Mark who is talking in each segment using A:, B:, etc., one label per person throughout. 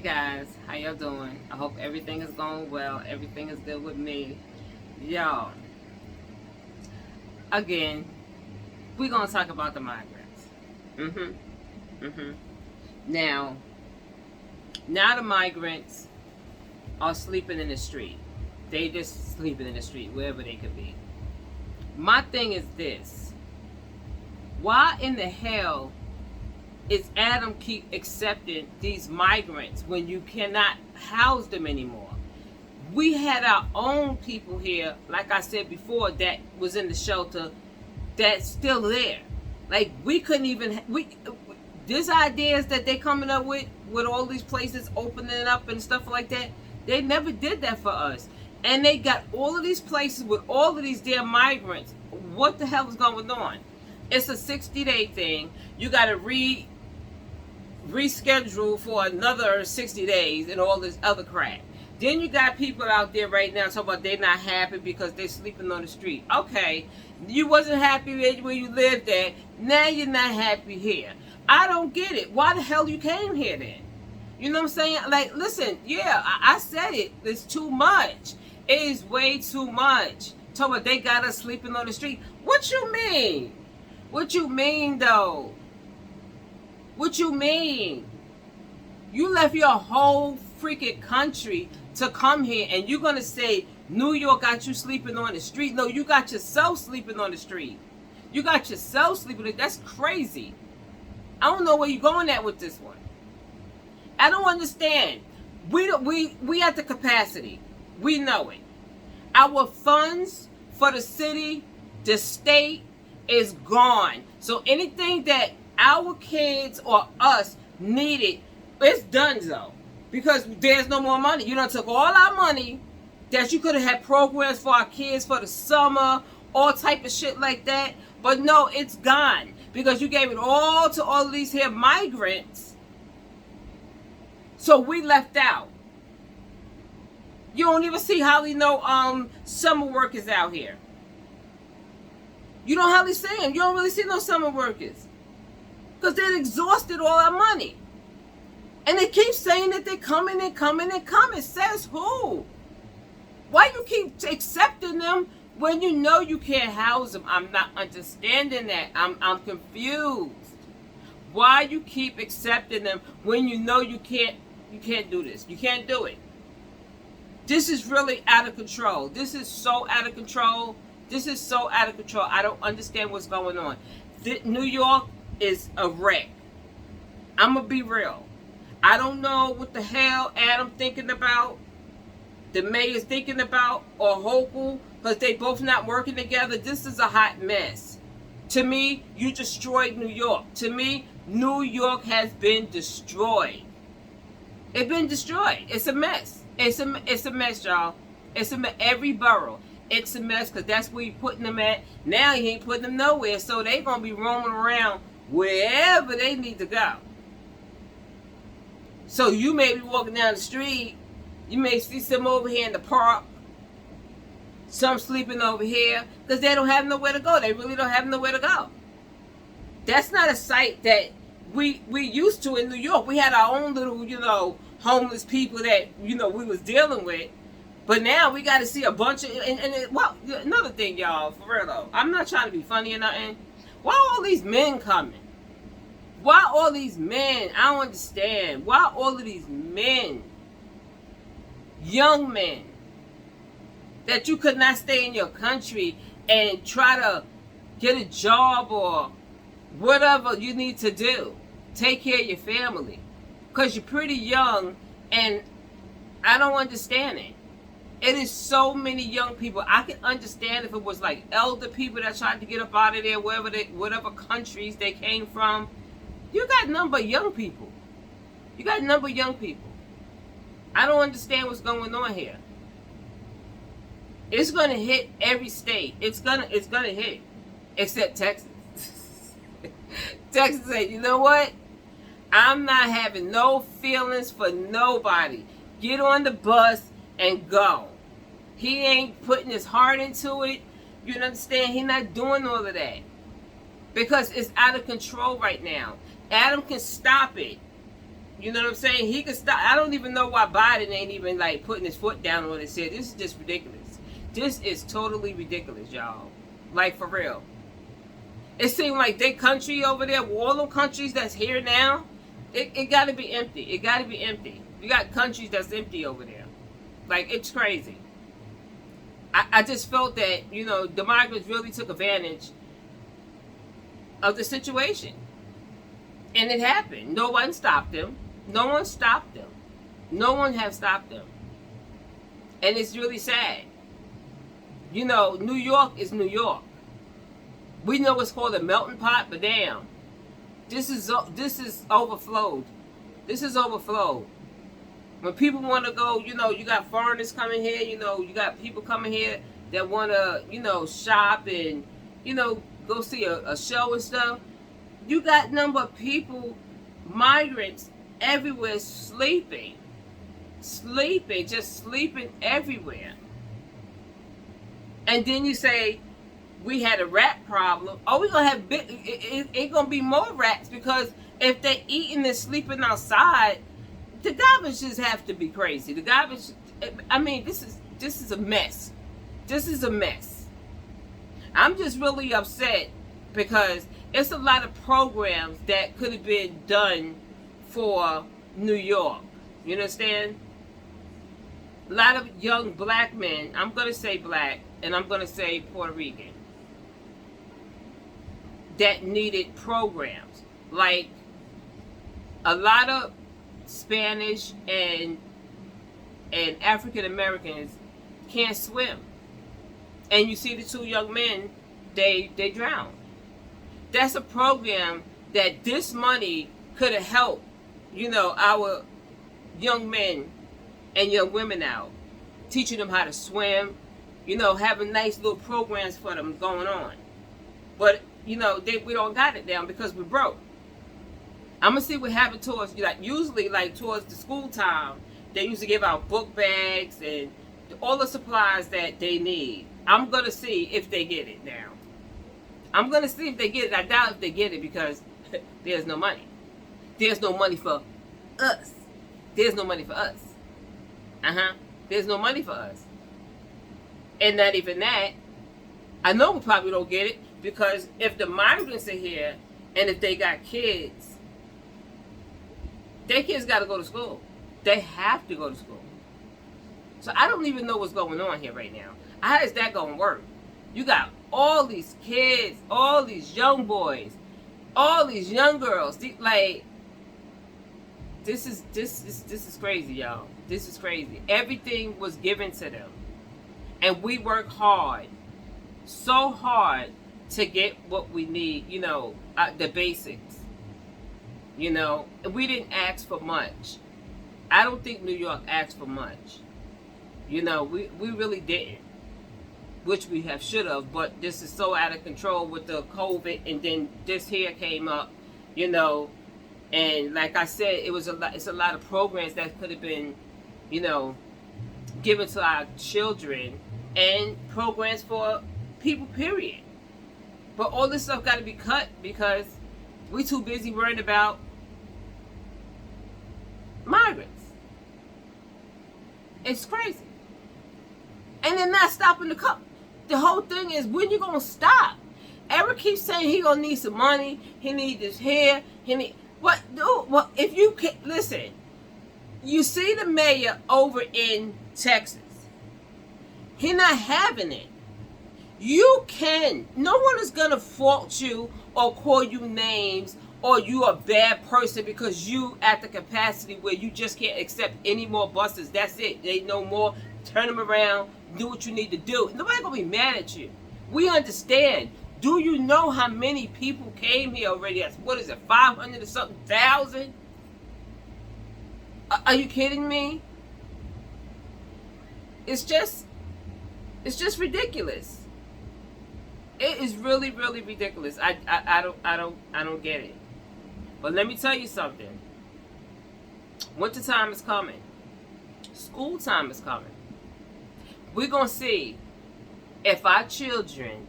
A: guys, how y'all doing? I hope everything is going well. Everything is good with me. Y'all, again, we're going to talk about the migrants. Now, now the migrants are sleeping in the street. They just sleeping in the street, wherever they could be. My thing is this. Why in the hell is Adam keep accepting these migrants when you cannot house them anymore? We had our own people here, like I said before, that was in the shelter that's still there. Like we couldn't even these ideas that they coming up with all these places opening up and stuff like that, they never did that for us. And they got all of these places with all of these damn migrants. What the hell is going on? It's a 60-day thing. You got to reschedule for another 60 days and all this other crap. Then you got people out there right now talking about they're not happy because they're sleeping on the street. Okay, you wasn't happy where you lived at. Now you're not happy here. I don't get it. Why the hell you came here then? You know what I'm saying? Like, listen, yeah, I said it. It's too much. It is way too much. Talking about they got us sleeping on the street. What you mean? What you mean, though? What you mean? You left your whole freaking country to come here, and you're going to say New York got you sleeping on the street? No, you got yourself sleeping on the street. You got yourself sleeping. That's crazy. I don't know where you're going at with this one. I don't understand. We at the capacity. We know it. Our funds for the city, the state, is gone. So anything that our kids or us needed, it's done though. Because there's no more money. You done took all our money that you could have had programs for our kids for the summer, all type of shit like that. But no, it's gone. Because you gave it all to all of these here migrants. So we left out. You don't even see hardly no summer workers out here. You don't hardly see them. You don't really see no summer workers. Because they exhausted all our money. And they keep saying that they're coming and coming and coming. Says who? Why you keep accepting them when you know you can't house them? I'm not understanding that. I'm confused. Why you keep accepting them when you know you can't do this? You can't do it. This is really out of control. This is so out of control. This is so out of control. I don't understand what's going on. New York is a wreck. I'm going to be real. I don't know what the hell Adam thinking about, the mayor's thinking about, or Hochul, because they both not working together. This is a hot mess. To me, you destroyed New York. To me, New York has been destroyed. It's been destroyed. It's a mess. It's a mess, y'all. It's a mess. Every borough. It's a mess because that's where you're putting them at. Now you ain't putting them nowhere, so they're going to be roaming around wherever they need to go. So you may be walking down the street. You may see some over here in the park. Some sleeping over here because they don't have nowhere to go. They really don't have nowhere to go. That's not a sight that we used to in New York. We had our own little, homeless people that, we was dealing with. But now we got to see a bunch of, well, another thing, y'all, for real though. I'm not trying to be funny or nothing. Why all these men coming? Why all these men? I don't understand. Why all of these men, young men, that you could not stay in your country and try to get a job or whatever you need to do. Take care of your family. Because you're pretty young, and I don't understand it. It is so many young people. I can understand if it was like elder people that tried to get up out of there, whatever countries they came from. You got a number of young people. You got a number of young people. I don't understand what's going on here. It's gonna hit every state. It's gonna hit, except Texas. Texas said, you know what? I'm not having no feelings for nobody. Get on the bus and go. He ain't putting his heart into it. You understand? He's not doing all of that. Because it's out of control right now. Adam can stop it. You know what I'm saying? He could stop. I don't even know why Biden ain't even like putting his foot down on it. Said this is just ridiculous. This is totally ridiculous, y'all. Like for real. It seems like they country over there, all them countries that's here now, it got to be empty. It got to be empty. You got countries that's empty over there. Like, it's crazy. I just felt that, you know, the migrants really took advantage of the situation. And it happened. No one stopped them. No one stopped them. No one has stopped them. And it's really sad. You know, New York is New York. We know it's called a melting pot, but damn, this is overflowed. This is overflowed. When people want to go, you know, you got foreigners coming here. You know, you got people coming here that want to, you know, shop and, you know, go see a show and stuff. You got number of people, migrants everywhere sleeping, just sleeping everywhere. And then you say, we had a rat problem. Oh, we're going to have it's going to be more rats, because if they're eating and sleeping outside, the garbage just have to be crazy. The garbage, I mean, this is a mess. This is a mess. I'm just really upset because it's a lot of programs that could have been done for New York. You understand? A lot of young black men, I'm going to say black, and I'm going to say Puerto Rican, that needed programs. Like a lot of Spanish and African Americans can't swim. And you see the two young men, they drown. That's a program that this money could have helped, you know, our young men and young women out. Teaching them how to swim, you know, having nice little programs for them going on. But you know, we don't got it down because we're broke. I'm gonna see what happened towards, like, usually like towards the school time, they used to give out book bags and all the supplies that they need. I'm gonna see if they get it now. I'm gonna see if they get it. I doubt if they get it because there's no money. There's no money for us. There's no money for us. There's no money for us. And not even that, I know we probably don't get it. Because if the migrants are here and if they got kids, their kids got to go to school. They have to go to school. So I don't even know what's going on here right now. How is that going to work? You got all these kids, all these young boys, all these young girls. Like, this is crazy, y'all. This is crazy. Everything was given to them. And we work hard, so hard, to get what we need, you know, the basics. You know, we didn't ask for much. I don't think New York asked for much. You know, we really didn't, which we should have, but this is so out of control with the COVID, and then this here came up, you know, and like I said, it's a lot of programs that could have been, you know, given to our children, and programs for people, period. But all this stuff got to be cut because we too busy worrying about migrants. It's crazy. And they're not stopping the cut. The whole thing is, when you going to stop? Eric keeps saying he going to need some money. He need this here. He need... What? Dude, well, if you can... Listen. You see the mayor over in Texas. He not having it. You can. No one is going to fault you or call you names or you a bad person because you at the capacity where you just can't accept any more buses. That's it. They no more. Turn them around. Do what you need to do. Nobody's going to be mad at you. We understand. Do you know how many people came here already? That's, what is it, 500 or something thousand? Are you kidding me? It's just ridiculous. It is really, really ridiculous. I don't get it. But let me tell you something. Winter time is coming. School time is coming. We're going to see if our children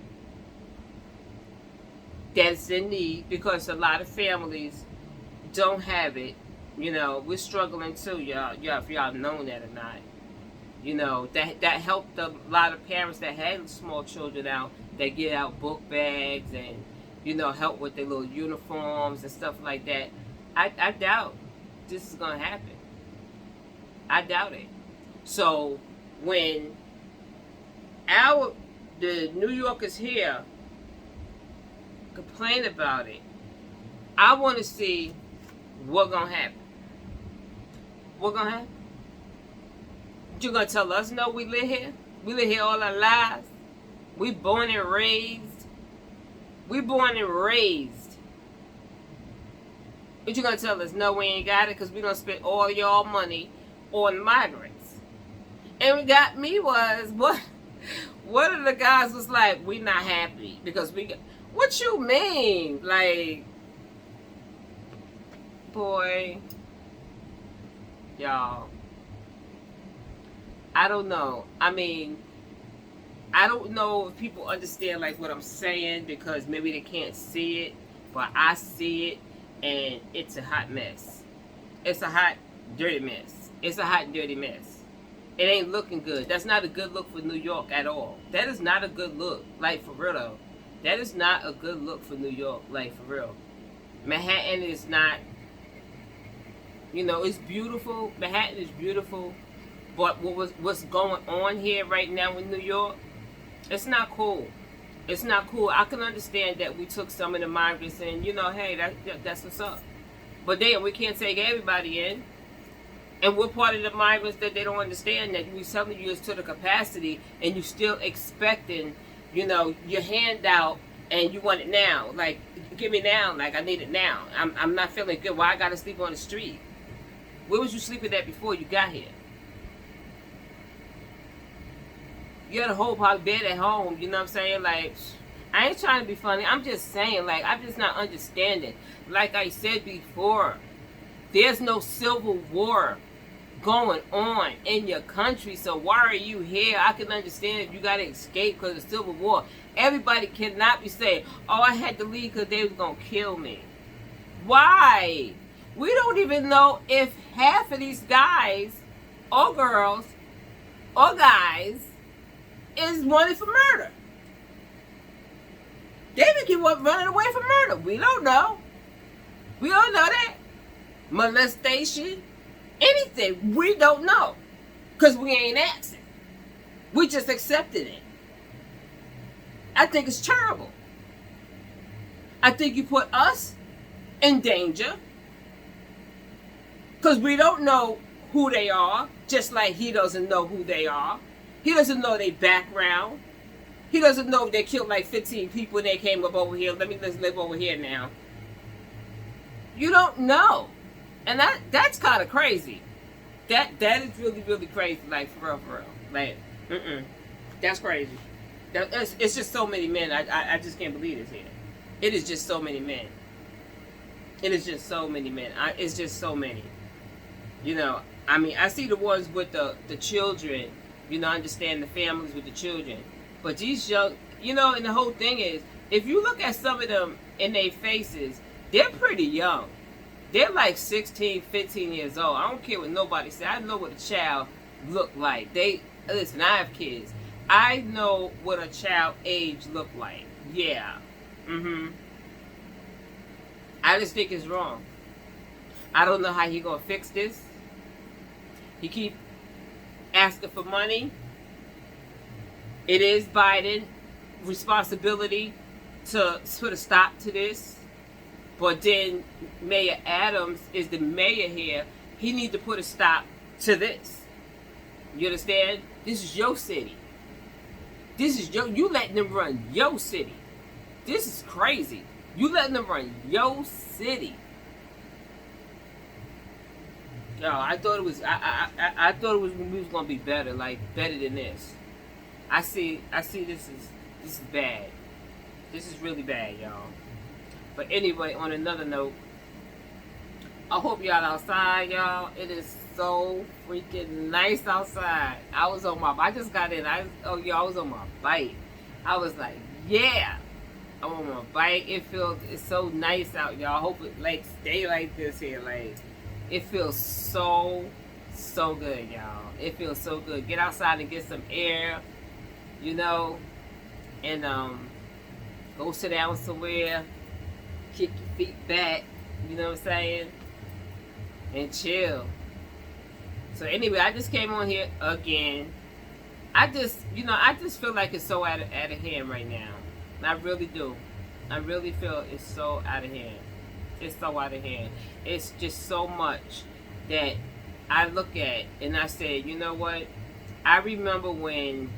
A: that's in need, because a lot of families don't have it, You know, we're struggling too, y'all. Yeah, if y'all known that or not. You know, that helped a lot of parents that had small children out. They get out book bags and, you know, help with their little uniforms and stuff like that. I doubt this is gonna happen. I doubt it. So when the New Yorkers here complain about it, I want to see what gonna happen. What gonna happen? You gonna tell us no? We live here. We live here all our lives. We born and raised. We born and raised. But you gonna tell us no? We ain't got it because we don't spend all y'all money on migrants. And what got me was what? One of the guys was like, "We not happy because we got." What you mean? Like, boy, y'all. I don't know. I mean, I don't know if people understand like what I'm saying because maybe they can't see it, but I see it, and it's a hot mess. It's a hot, dirty mess. It's a hot, dirty mess. It ain't looking good. That's not a good look for New York at all. That is not a good look. Like, for real though. That is not a good look for New York. Like, for real. Manhattan is not, you know, it's beautiful. Manhattan is beautiful. But what's going on here right now in New York, it's not cool. It's not cool. I can understand that we took some of the migrants and, you know, hey, that's what's up. But then we can't take everybody in. And we're part of the migrants that they don't understand that we telling you is to the capacity and you still expecting, you know, your handout and you want it now. Like, give me now. Like, I need it now. I'm not feeling good. Why I got to sleep on the street? Where was you sleeping at before you got here? You had a whole bed at home, you know what I'm saying? Like, I ain't trying to be funny. I'm just saying, like, I'm just not understanding. Like I said before, there's no civil war going on in your country, so why are you here? I can understand if you got to escape because of civil war. Everybody cannot be saying, oh, I had to leave because they was going to kill me. Why? We don't even know if half of these guys or girls or guys is wanted for murder. They be keep running away from murder. We don't know. We don't know that. Molestation, anything. We don't know. Because we ain't asking. We just accepted it. I think it's terrible. I think you put us in danger. Because we don't know who they are. Just like he doesn't know who they are. He doesn't know their background. He doesn't know if they killed like 15 people and they came up over here. Let's live over here now. You don't know. And that's kind of crazy. That is really, really crazy. Like, for real. Like, that's crazy. It's just so many men. I just can't believe this here. It is just so many men. It is just so many men. It's just so many. You know, I mean, I see the ones with the children. You know, understand the families with the children. But these young, you know, and the whole thing is, if you look at some of them in their faces, they're pretty young. They're like 16, 15 years old. I don't care what nobody says. I know what a child look like. Listen, I have kids. I know what a child age look like. Yeah. I just think it's wrong. I don't know how he gonna fix this. He keep asking for money. It is Biden's responsibility to put a stop to this. But then Mayor Adams is the mayor here. He needs to put a stop to this. You understand? This is your city. This is you letting them run your city. This is crazy. You letting them run your city. Yo, I thought it was I thought we was gonna be better, like better than this. I see this is bad. This is really bad, y'all. But anyway, on another note, I hope y'all outside, y'all. It is so freaking nice outside. I just got in. I was on my bike. I was like, yeah. I'm on my bike. It's so nice out, y'all. I hope it like stay like this here. Like, It feels so, so good, y'all. It feels so good. Get outside and get some air, you know, and go sit down somewhere, kick your feet back, you know what I'm saying, and chill. So anyway, I just came on here again. I just feel like it's so out of hand right now. I really do. I really feel it's so out of hand. It's so out of hand. It's just so much that I look at and I say, you know what? I remember when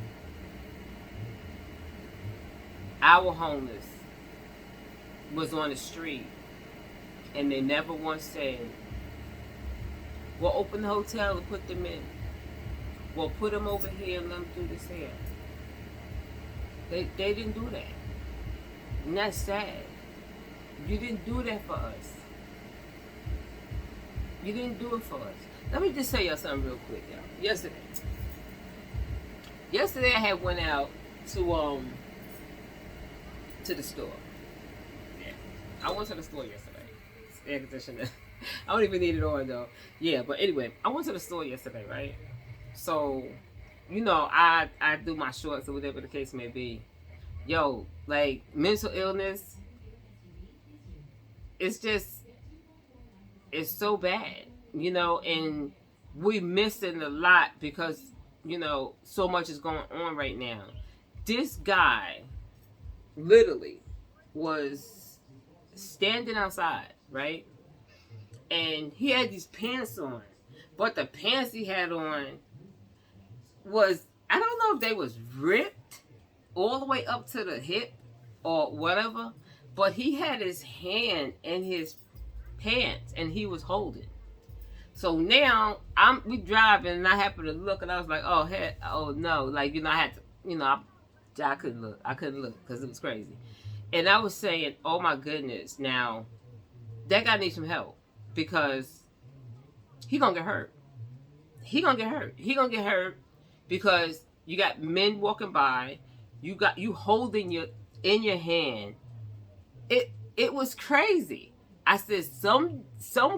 A: our homeless was on the street and they never once said, well, open the hotel and put them in. Well, put them over here and let them do this here. They didn't do that. And that's sad. You didn't do that for us. You didn't do it for us. Let me just tell y'all something real quick, y'all. Yesterday I had went out to the store. Yeah. I went to the store yesterday. It's air conditioner. I don't even need it on though. Yeah, but anyway, I went to the store yesterday, right? So, you know, I do my shorts or whatever the case may be. Yo, like mental illness, it's so bad, you know, and we missing a lot because, you know, so much is going on right now. This guy literally was standing outside, right? And he had these pants on, but the pants he had on was, I don't know if they was ripped all the way up to the hip or whatever, but he had his hand in his pants and he was holding. So now we driving and I happened to look and I was like, oh no, like, you know, I had to, you know, I couldn't look because it was crazy. And I was saying, oh my goodness, now that guy needs some help because he gonna get hurt. He gonna get hurt because you got men walking by, you holding in your hand. It was crazy. I said some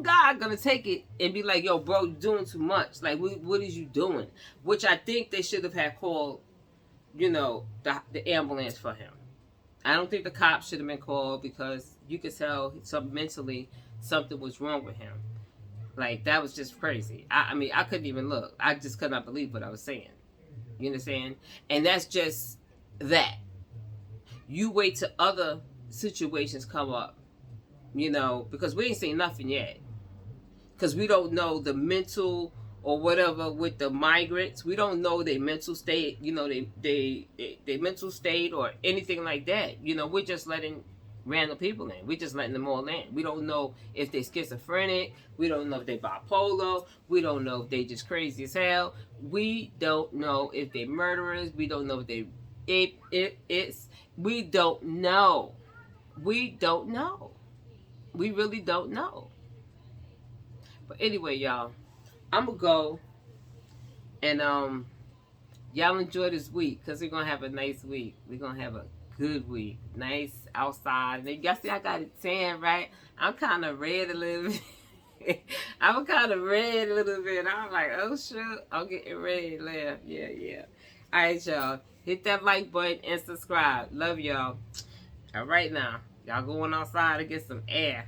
A: guy gonna take it and be like, yo, bro, you're doing too much. Like, what is you doing? Which I think they should have had called, you know, the ambulance for him. I don't think the cops should have been called because you could tell mentally something was wrong with him. Like, that was just crazy. I mean, I couldn't even look. I just could not believe what I was saying. You understand? And that's just that. You wait till other situations come up, you know, because we ain't seen nothing yet. Because we don't know the mental or whatever with the migrants. We don't know their mental state, you know, they mental state or anything like that. You know, we're just letting random people in. We're just letting them all in. We don't know if they're schizophrenic. We don't know if they're bipolar. We don't know if they just crazy as hell. We don't know if they're murderers. We don't know if they we don't know. We don't know. We really don't know. But anyway, y'all, I'm gonna go and y'all enjoy this week because we're gonna have a nice week. We're gonna have a good week. Nice outside. And y'all see I got it tan, right? I'm kind of red a little bit. I'm kind of red a little bit. I'm like, oh shoot, I'm getting red left. Yeah. All right, y'all. Hit that like button and subscribe. Love y'all. All right now. Y'all going outside to get some air.